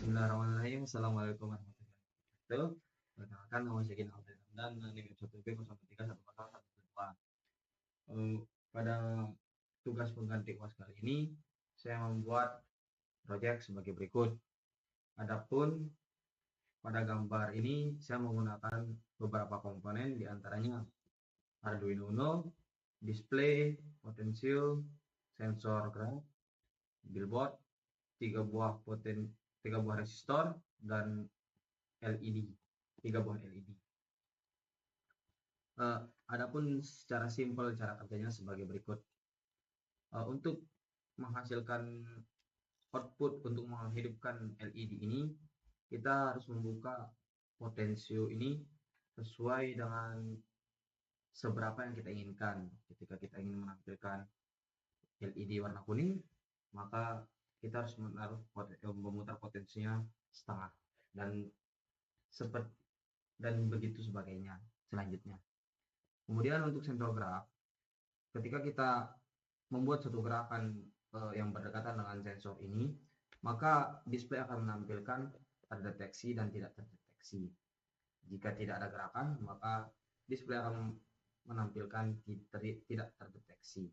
Bismillahirrahmanirrahim. Assalamualaikum warahmatullahi wabarakatuh. Perkenalkan, nama saya Gina Abdul dan NIM 1B031412. Pada tugas pengganti UAS kali ini, saya membuat proyek sebagai berikut. Adapun pada gambar ini, saya menggunakan beberapa komponen, diantaranya Arduino Uno, display, potensio, sensor gerak, billboard, 3 buah resistor, dan LED, 3 buah LED. Adapun secara simpel cara kerjanya sebagai berikut. Untuk menghasilkan output untuk menghidupkan LED ini, kita harus membuka potensio ini sesuai dengan seberapa yang kita inginkan. Ketika kita ingin menampilkan LED warna kuning, maka kita harus memutar potensinya setengah dan begitu sebagainya selanjutnya. Kemudian untuk sensor gerak, ketika kita membuat suatu gerakan yang berdekatan dengan sensor ini, maka display akan menampilkan terdeteksi dan tidak terdeteksi. Jika tidak ada gerakan, maka display akan menampilkan tidak terdeteksi.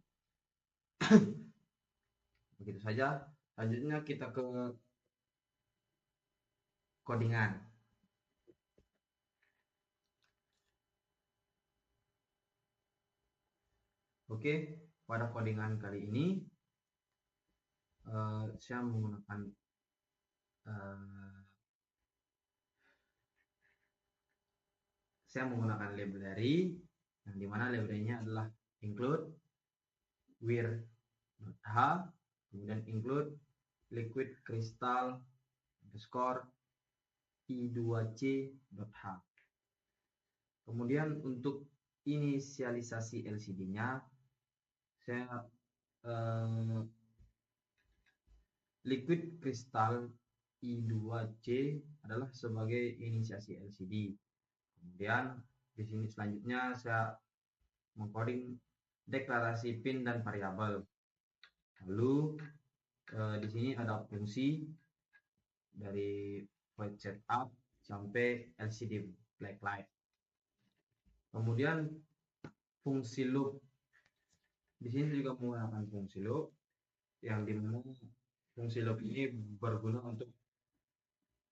Begitu saja. Selanjutnya kita ke codingan. Oke, pada codingan kali ini saya menggunakan library yang dimana library-nya adalah include wir.h, kemudian include liquid crystal underscore i2c.h. Kemudian untuk inisialisasi LCD-nya, saya liquid crystal i2c adalah sebagai inisiasi LCD. Kemudian di sini selanjutnya saya mengcoding deklarasi pin dan variabel. Lalu di sini ada fungsi dari void setup sampai LCD blacklight. Kemudian fungsi loop. Di sini juga menggunakan fungsi loop yang dimana fungsi loop ini berguna untuk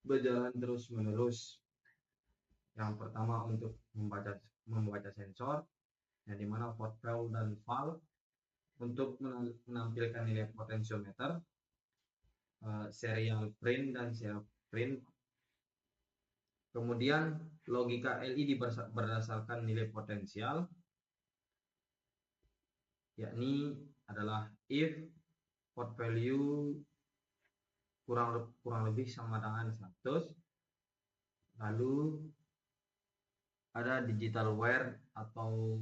berjalan terus-menerus. Yang pertama untuk membaca sensor, yang dimana port val dan val untuk menampilkan nilai potensiometer, serial print dan serial print. Kemudian logika LED berdasarkan nilai potensial, yakni adalah if port value kurang lebih sama dengan 100. Lalu ada digital wire atau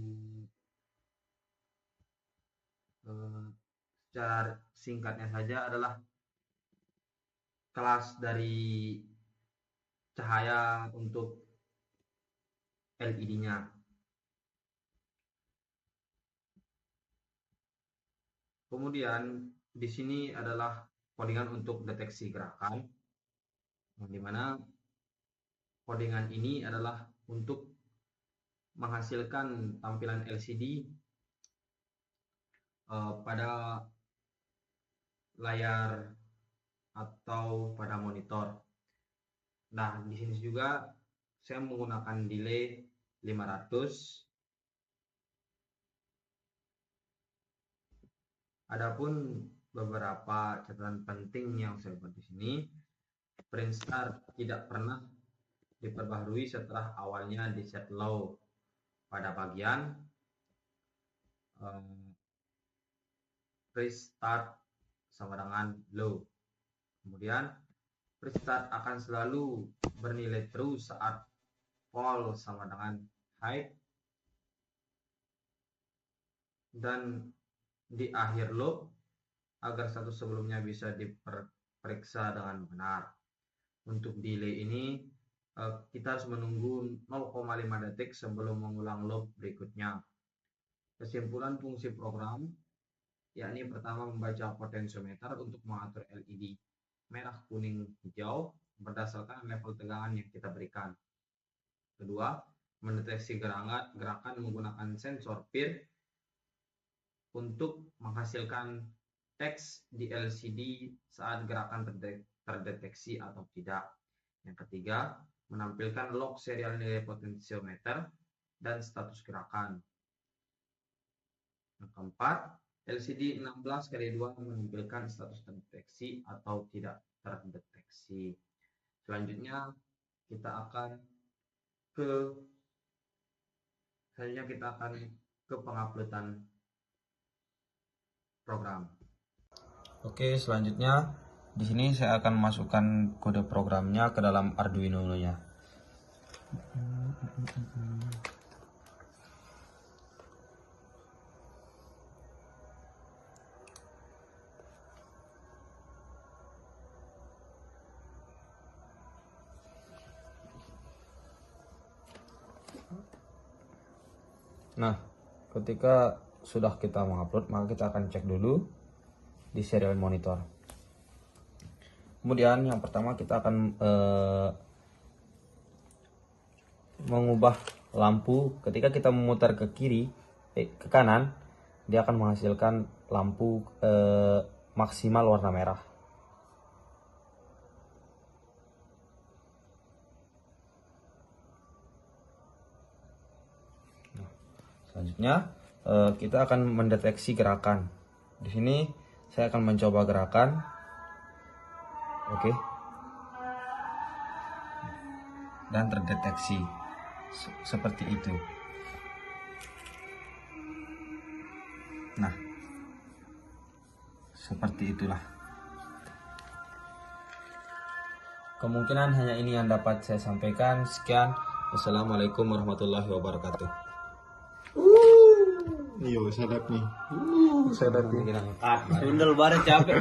secara singkatnya saja adalah kelas dari cahaya untuk LED-nya. Kemudian di sini adalah codingan untuk deteksi gerakan, di mana codingan ini adalah untuk menghasilkan tampilan LCD pada layar atau pada monitor. Nah, di sini juga saya menggunakan delay 500. Adapun beberapa catatan penting yang saya buat di sini, print start tidak pernah diperbaharui setelah awalnya di set low pada bagian restart sama dengan low. Kemudian restart akan selalu bernilai true saat fall sama dengan high, dan di akhir loop agar status sebelumnya bisa diperiksa dengan benar. Untuk delay ini kita harus menunggu 0,5 detik sebelum mengulang loop berikutnya. Kesimpulan fungsi program, yakni pertama membaca potensiometer untuk mengatur LED merah, kuning, hijau berdasarkan level tegangan yang kita berikan. Kedua, mendeteksi gerakan menggunakan sensor PIR untuk menghasilkan teks di LCD saat gerakan terdeteksi atau tidak. Yang ketiga, menampilkan log serial nilai potensiometer dan status gerakan. Yang keempat, LCD 16x2 menampilkan status terdeteksi atau tidak terdeteksi. Selanjutnya kita akan ke penguploadan program. Oke, selanjutnya di sini saya akan masukkan kode programnya ke dalam Arduino-nya. Nah, ketika sudah kita mengupload, maka kita akan cek dulu di serial monitor. Kemudian yang pertama kita akan mengubah lampu. Ketika kita memutar ke ke kanan, dia akan menghasilkan lampu maksimal warna merah. Selanjutnya kita akan mendeteksi gerakan. Di sini saya akan mencoba gerakan. Oke. Dan terdeteksi seperti itu. Nah, seperti itulah. Kemungkinan hanya ini yang dapat saya sampaikan. Sekian. Wassalamualaikum warahmatullahi wabarakatuh. Iya, sadap nih. Sadap nih. Sundel bareng capek.